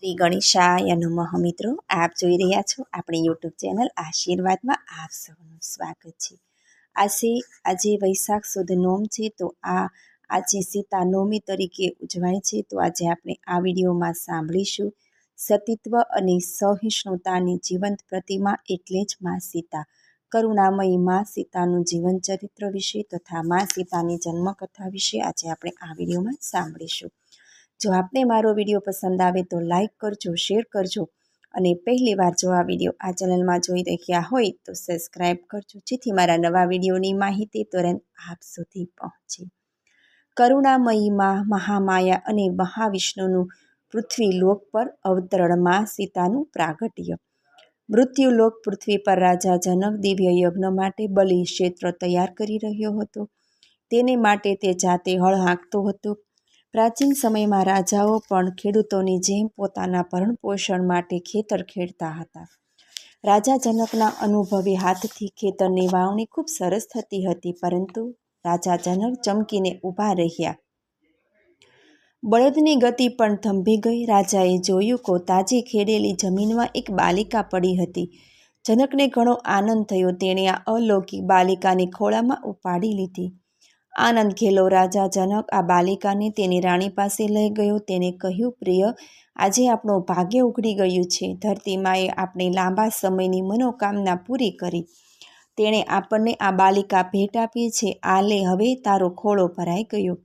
શ્રી ગણેશાય નમઃ મિત્રો, આપ જોઈ રહ્યા છો આપણી યુટ્યુબ ચેનલ આશીર્વાદમાં આપ સૌનું સ્વાગત છે. આજે વૈશાખ સુદ નોમ છે, તો આજે સીતા નવમી તરીકે ઉજવાય છે. તો આજે આપણે આ વિડીયોમાં સાંભળીશું સતીત્વ અને સહિષ્ણુતાની જીવંત પ્રતિમા એટલે જ મા સીતા. કરુણામયી મા સીતાનું જીવન ચરિત્ર વિશે તથા મા સીતાની જન્મકથા વિશે આજે આપણે આ વિડીયોમાં સાંભળીશું. જો આપને મારો વિડીયો પસંદ આવે તો લાઈક કરજો, શેર કરજો અને પહેલી વાર જો આ વિડીયો આ ચેનલમાં જોઈ રહ્યા હોય તો સબસ્ક્રાઈબ કરજો, જેથી મારા નવા વિડીયોની માહિતી તુરંત આપ સુધી પહોંચે. કરુણામયી મા મહામાયા અને મહાવિષ્ણુનું પૃથ્વીલોક પર અવતરણ મા સીતાનું પ્રાગટ્ય. મૃત્યુલોક પૃથ્વી પર રાજા જનક દિવ્ય યજ્ઞ માટે બલિ ક્ષેત્ર તૈયાર કરી રહ્યો હતો. તેને માટે તે જાતે હળ હાંકતો હતો. પ્રાચીન સમયમાં રાજાઓ પણ ખેડૂતોની જેમ પોતાના ભરણ પોષણ માટે ખેતર ખેડતા હતા. રાજા જનકના અનુભવી હાથથી ખેતરની વાવણી ખૂબ સરસ થતી હતી, પરંતુ રાજા જનક ચમકીને ઊભા રહ્યા. બળદની ગતિ પણ થંભી ગઈ. રાજાએ જોયું કે તાજી ખેડેલી જમીનમાં એક બાલિકા પડી હતી. જનકને ઘણો આનંદ થયો. તેણે આ અલૌકિક બાલિકાને ખોળામાં ઉપાડી લીધી. આનંદ ઘેલો રાજા જનક આ બાલિકાને તેની રાણી પાસે લઈ ગયો. તેને કહ્યું, પ્રિય, આજે આપણું ભાગ્ય ઉઘડી ગયું છે. ધરતી માએ આપણે લાંબા સમયની મનોકામના પૂરી કરી. તેણે આપણને આ બાલિકા ભેટ આપી છે. આ લે, હવે તારો ખોળો ભરાઈ ગયો.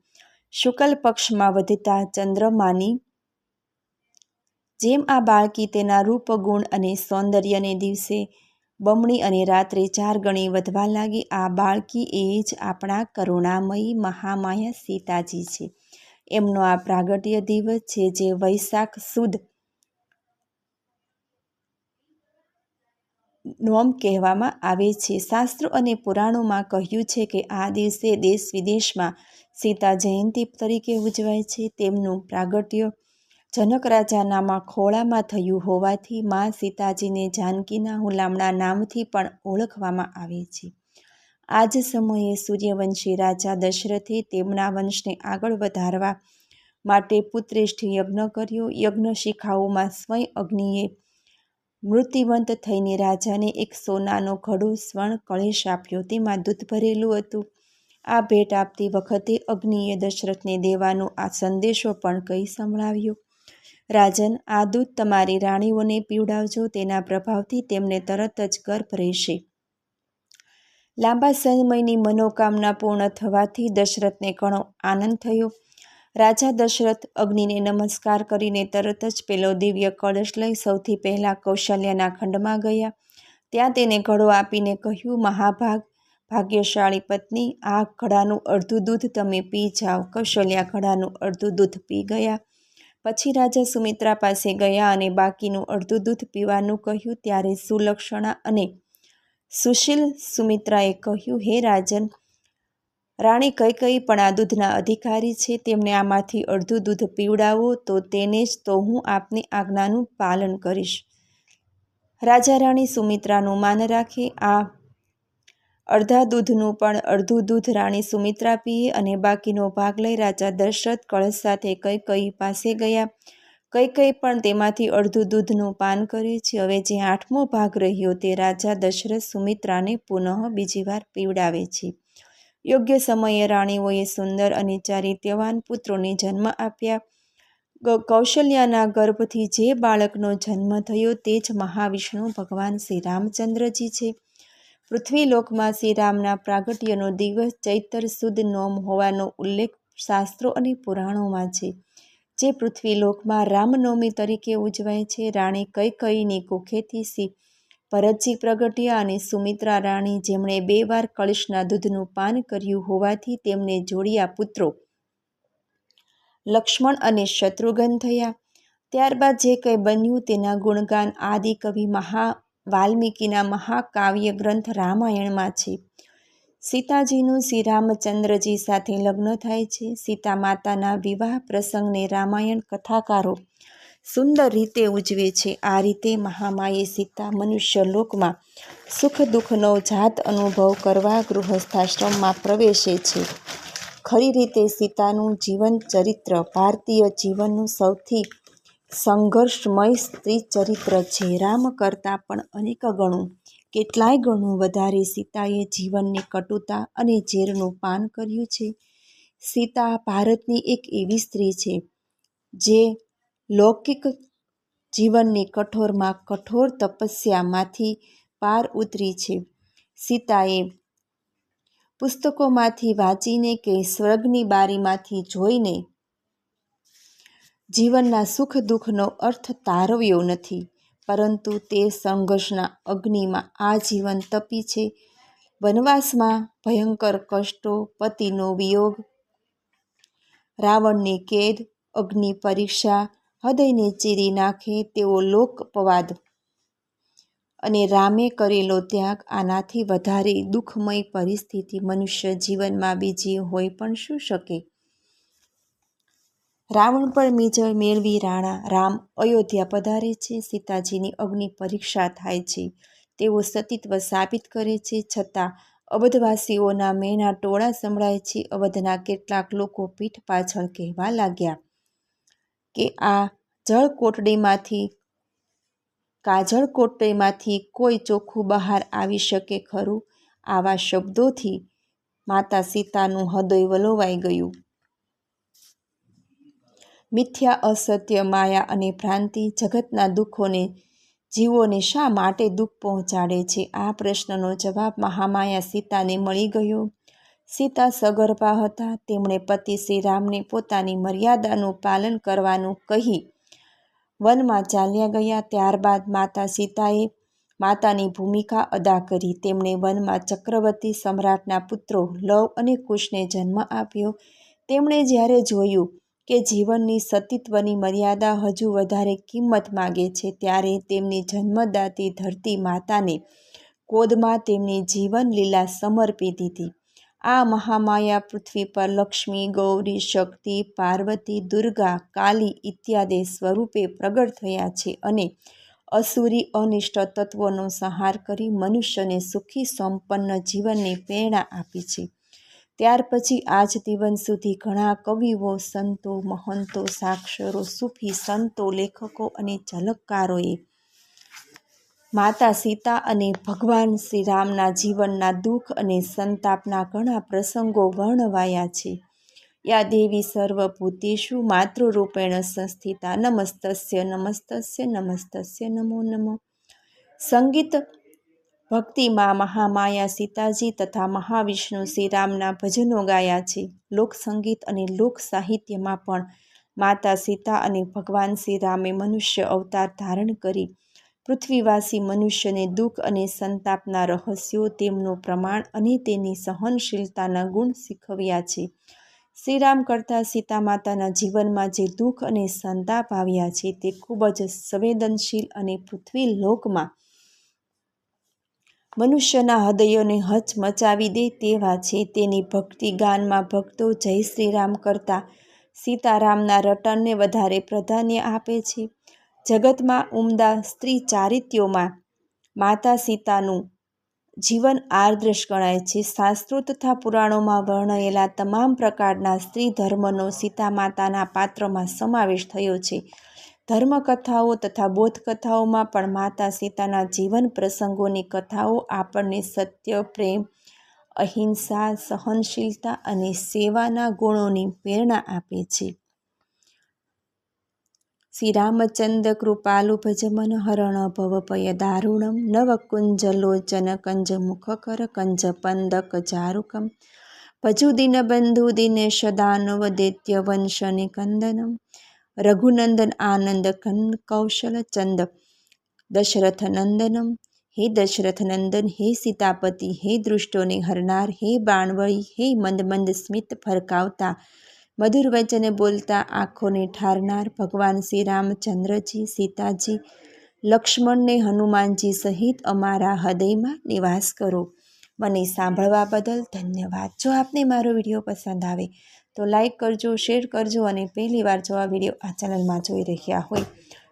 શુક્લ પક્ષમાં વધતા ચંદ્રમાની જેમ આ બાળકી તેના રૂપ, ગુણ અને સૌંદર્યને દિવસે બમણી અને રાત્રે 4 ગણી વધવા લાગી. આ બાળકી એ જ આપણા કરુણામયી મહામાયા સીતાજી છે. એમનો આ પ્રાગટ્ય દિવસ છે, જે વૈશાખ સુદ નોમ કહેવામાં આવે છે. શાસ્ત્રો અને પુરાણોમાં કહ્યું છે કે આ દિવસે દેશ વિદેશમાં સીતા જયંતિ તરીકે ઉજવાય છે. તેમનું પ્રાગટ્ય જનક રાજાના ખોળામાં થયું હોવાથી મા સીતાજીને જાનકીના હુલામણા નામથી પણ ઓળખવામાં આવે છે. આ જ સમયે સૂર્યવંશી રાજા દશરથે તેમના વંશને આગળ વધારવા માટે પુત્રેષ્ઠ યજ્ઞ કર્યો. યજ્ઞ શિખાઓમાં સ્વયં અગ્નિએ મૃત્યુવંત થઈને રાજાને એક સોનાનો ઘડો સ્વર્ણ કળશ આપ્યો. તેમાં દૂધ ભરેલું હતું. આ ભેટ આપતી વખતે અગ્નિએ દશરથને દેવાનો આ સંદેશો પણ કહી સંભળાવ્યો. રાજન, આ દૂધ તમારી રાણીઓને પીવડાવજો. તેના પ્રભાવથી તેમને તરત જ ગર્ભ રહેશે. લાંબા સમયની મનોકામના પૂર્ણ થવાથી દશરથને ઘણો આનંદ થયો. રાજા દશરથ અગ્નિને નમસ્કાર કરીને તરત જ પેલો દિવ્ય કળશ લઈ સૌથી પહેલા કૌશલ્યાના ખંડમાં ગયા. ત્યાં તેને ઘડો આપીને કહ્યું, ભાગ્યશાળી પત્ની, આ ઘડાનું અડધું દૂધ તમે પી જાઓ. કૌશલ્યા ઘડાનું અડધું દૂધ પી ગયા. પછી રાજા સુમિત્રા પાસે ગયા અને બાકીનું અડધું દૂધ પીવાનું કહ્યું. ત્યારે સુલક્ષણા અને સુશીલ સુમિત્રાએ કહ્યું, હે રાજન, રાણી કૈકેયી પણ આ દૂધના અધિકારી છે. તેમને આમાંથી અડધું દૂધ પીવડાવો તો તેને જ તો હું આપની આજ્ઞાનું પાલન કરીશ. રાજા રાણી સુમિત્રાનું માન રાખે. આ અડધા દૂધનું પણ અડધું દૂધ રાણી સુમિત્રા પીએ અને બાકીનો ભાગ લઈ રાજા દશરથ કળશ સાથે કૈકેયી પાસે ગયા. કૈકેયી પણ તેમાંથી અડધું દૂધનું પાન કરે છે. હવે જે 8મો ભાગ રહ્યો તે રાજા દશરથ સુમિત્રાને પુનઃ બીજી વાર પીવડાવે છે. યોગ્ય સમયે રાણીઓએ સુંદર અને ચારિત્ર્યવાન પુત્રોને જન્મ આપ્યા. કૌશલ્યાના ગર્ભથી જે બાળકનો જન્મ થયો તે જ મહાવિષ્ણુ ભગવાન શ્રી રામચંદ્રજી છે. પૃથ્વીલોકમાં શ્રીરામના પ્રાગટ્યનો દિવસ ચૈત્ર સુદ નોમ હોવાનો ઉલ્લેખ શાસ્ત્રો અને પુરાણોમાં છે, જે પૃથ્વીલોકમાં રામનવમી તરીકે ઉજવાય છે. રાણી કૈકેયીની કુખેથી શ્રી ભરતજી પ્રગટ્યા અને સુમિત્રા રાણી, જેમણે 2 વાર કળશના દૂધનું પાન કર્યું હોવાથી તેમને જોડિયા પુત્રો લક્ષ્મણ અને શત્રુઘ્ન થયા. ત્યારબાદ જે કંઈ બન્યું તેના ગુણગાન આદિ કવિ વાલ્મીકીના મહાકાવ્ય ગ્રંથ રામાયણમાં છે. સીતાજીનું શ્રી રામચંદ્રજી સાથે લગ્ન થાય છે. સીતા માતાના વિવાહ પ્રસંગને રામાયણ કથાકારો સુંદર રીતે ઉજવે છે. આ રીતે મહામાયે સીતા મનુષ્ય લોકમાં સુખ દુઃખનો જાત અનુભવ કરવા ગૃહસ્થાશ્રમમાં પ્રવેશે છે. ખરી રીતે સીતાનું જીવન ચરિત્ર ભારતીય જીવનનું સૌથી સંઘર્ષમય સ્ત્રી ચરિત્ર છે. રામ કરતાં પણ અનેક ગણું, કેટલાય ગણું વધારે સીતાએ જીવનની કટુતા અને ઝેરનું પાન કર્યું છે. સીતા ભારતની એક એવી સ્ત્રી છે જે લૌકિક જીવનની કઠોરમાં કઠોર તપસ્યામાંથી પાર ઉતરી છે. સીતાએ પુસ્તકોમાંથી વાંચીને કે સ્વર્ગની બારીમાંથી જોઈને જીવનના સુખ દુઃખનો અર્થ તારવ્યો નથી, પરંતુ તે સંઘર્ષના અગ્નિમાં આજીવન તપી છે. વનવાસમાં ભયંકર કષ્ટો, પતિનો વિયોગ, રાવણની કેદ, અગ્નિ પરીક્ષા હૃદયને ચીરી નાખે તેવો લોકપવાદ અને રામે કરેલો ત્યાગ, આનાથી વધારે દુઃખમય પરિસ્થિતિ મનુષ્ય જીવનમાં બીજી હોઈ પણ શું શકે? રાવણ પર વિજય મેળવી રામ અયોધ્યા પધારે છે. સીતાજીની અગ્નિ પરીક્ષા થાય છે. તેઓ સતીત્વ સાબિત કરે છે. છતાં અવધવાસીઓના મેણા ટોળા સંભળાય છે. અવધના કેટલાક લોકો પીઠ પાછળ કહેવા લાગ્યા કે આ કાજળકોટડીમાંથી કોઈ ચોખ્ખું બહાર આવી શકે ખરું? આવા શબ્દોથી માતા સીતાનું હૃદય વલોવાઈ ગયું. મિથ્યા, અસત્ય, માયા અને ભ્રાંતિ જગતના દુઃખોને જીવોને શા માટે દુઃખ પહોંચાડે છે? આ પ્રશ્નનો જવાબ મહામાયા સીતાને મળી ગયો. સીતા સગર્ભા હતા. તેમણે પતિ શ્રી રામને પોતાની મર્યાદાનું પાલન કરવાનું કહી વનમાં ચાલ્યા ગયા. ત્યારબાદ માતા સીતાએ માતાની ભૂમિકા અદા કરી. તેમણે વનમાં ચક્રવર્તી સમ્રાટના પુત્રો લવ અને કુશને જન્મ આપ્યો. તેમણે જ્યારે જોયું કે જીવનની સતીત્વની મર્યાદા હજુ વધારે કિંમત માગે છે, ત્યારે તેમની જન્મદાતી ધરતી માતાને ગોદમાં તેમની જીવન લીલા સમર્પી દીધી. આ મહામાયા પૃથ્વી પર લક્ષ્મી, ગૌરી, શક્તિ, પાર્વતી, દુર્ગા, કાલી ઇત્યાદિ સ્વરૂપે પ્રગટ થયા છે અને અસુરી અનિષ્ટ તત્વોનો સંહાર કરી મનુષ્યને સુખી સંપન્ન જીવનની પ્રેરણા આપી છે. ત્યાર પછી આજ દિવસ સુધી ઘણા કવિઓ, સંતો, મહંતો, સાક્ષરો, સૂફી સંતો, લેખકો અને ઝલકકારોએ માતા સીતા અને ભગવાન શ્રી રામના જીવનના દુઃખ અને સંતાપના ઘણા પ્રસંગો વર્ણવાયા છે. યા દેવી સર્વભૂતેષુ માતૃરૂપેણ સંસ્થિતા નમસ્તસ્ય નમસ્તસ્ય નમસ્તસ્ય નમો નમઃ. સંગીત ભક્તિમાં મહામાયા સીતાજી તથા મહાવિષ્ણુ શ્રી રામના ભજનો ગાયા છે. લોકસંગીત અને લોક સાહિત્યમાં પણ માતા સીતા અને ભગવાન શ્રી રામે મનુષ્ય અવતાર ધારણ કરી પૃથ્વીવાસી મનુષ્યને દુઃખ અને સંતાપના રહસ્યો, તેમનું પ્રમાણ અને તેની સહનશીલતાના ગુણ શીખવ્યા છે. શ્રીરામ કરતાં સીતા માતાના જીવનમાં જે દુઃખ અને સંતાપ આવ્યા છે તે ખૂબ જ સંવેદનશીલ અને પૃથ્વી લોકમાં મનુષ્યના હૃદયોને હચમચાવી દે તેવા છે. તેની ભક્તિ ગાનમાં ભક્તો જય શ્રીરામ કરતાં સીતારામના રટણને વધારે પ્રાધાન્ય આપે છે. જગતમાં ઉમદા સ્ત્રી ચારિત્ર્યોમાં માતા સીતાનું જીવન આદર્શ ગણાય છે. શાસ્ત્રો તથા પુરાણોમાં વર્ણયેલા તમામ પ્રકારના સ્ત્રી ધર્મનો સીતા માતાના પાત્રમાં સમાવેશ થયો છે. ધર્મકથાઓ તથા બોધકથાઓમાં પણ માતા સીતાના જીવન પ્રસંગોની કથાઓ આપણને સત્ય, પ્રેમ, અહિંસા, સહનશીલતા અને સેવાના ગુણોની પ્રેરણા આપે છે. શ્રી રામચંદ્ર કૃપાલુ ભજ મન હરણ ભવ ભય દારુણમ નવ કુંજ લોચન કંજ મુખકર કંજ પંદક ચારુકમ ભજુ દિન બંધુ દિનેશ દાનવ દૈત્ય વંશ નિકંદનમ રઘુનંદન આનંદ કંદ કૌશલ ચંદ દશરથ નંદનમ. હે દશરથ નંદન, હે સીતાપતિ, હે દૃષ્ટોને હરનાર, હે બાણવળી, હે મંદ મંદ સ્મિત ફરકાવતા, મધુર વચન બોલતા, આંખોને ઠારનાર ભગવાન શ્રી રામચંદ્રજી, સીતાજી, લક્ષ્મણને હનુમાનજી સહિત અમારા હૃદયમાં નિવાસ કરો. મને સાંભળવા બદલ ધન્યવાદ. જો આપને મારો વિડીયો પસંદ આવે તો લાઈક કરજો, શેર કરજો અને પહેલીવાર જો આ વિડીયો આ ચેનલમાં જોઈ રહ્યા હોય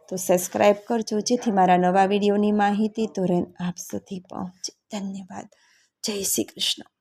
તો સબસ્ક્રાઈબ કરજો, જેથી મારા નવા વિડીયોની માહિતી તુરંત આપ સુધી પહોંચે. ધન્યવાદ. જય શ્રી કૃષ્ણ.